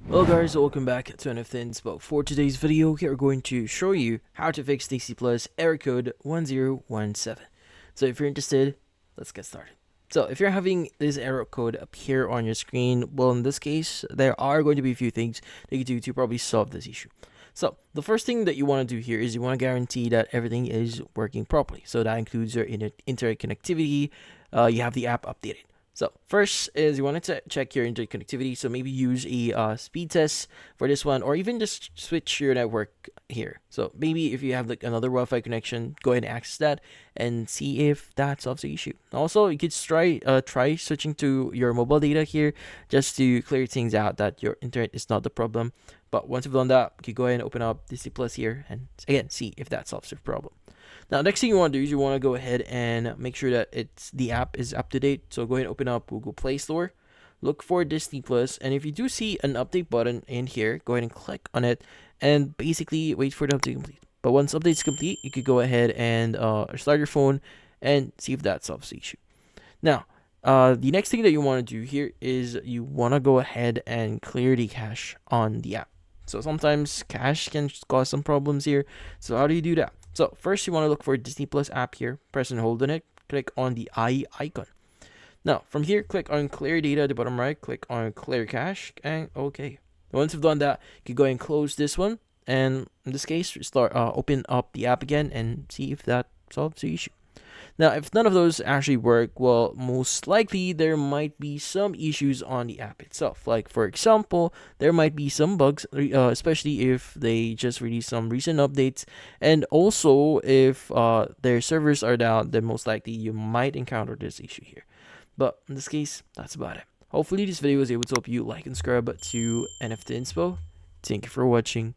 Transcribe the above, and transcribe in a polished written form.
Hello guys, welcome back to NFT Inspo. For today's video, we are going to show you how to fix DC Plus error code 1017. So if you're interested, let's get started. So if you're having this error code appear on your screen, well in this case, there are going to be a few things that you can do to probably solve this issue. So the first thing that you want to do here is you want to guarantee that everything is working properly. So that includes your internet connectivity, you have the app updated. So first is you want to check your internet connectivity. So maybe use a speed test for this one, or even just switch your network here. So maybe if you have like another Wi-Fi connection, go ahead and access that and see if that solves the issue. Also, you could try switching to your mobile data here just to clear things out that your internet is not the problem. But once you've done that, you can go ahead and open up DC Plus here and again see if that solves your problem. Now, next thing you want to do is you want to go ahead and make sure that the app is up to date. So go ahead and open up Google Play Store, look for Disney Plus, and if you do see an update button in here, go ahead and click on it, and basically wait for the update to complete. But once update is complete, you could go ahead and start your phone and see if that solves the issue. Now, the next thing that you want to do here is you want to go ahead and clear the cache on the app. So sometimes cache can cause some problems here. So how do you do that? So first you want to look for Disney Plus app here, press and hold on it, click on the eye icon. Now from here, click on clear data at the bottom right, click on clear cache, and okay. Once you've done that, you can go ahead and close this one, and in this case, open up the app again and see if that solves the issue. Now, if none of those actually work, well, most likely there might be some issues on the app itself. Like, for example, there might be some bugs, especially if they just release some recent updates. And also, if their servers are down, then most likely you might encounter this issue here. But in this case, that's about it. Hopefully, this video was able to help you like and subscribe to NFT Inspo. Thank you for watching.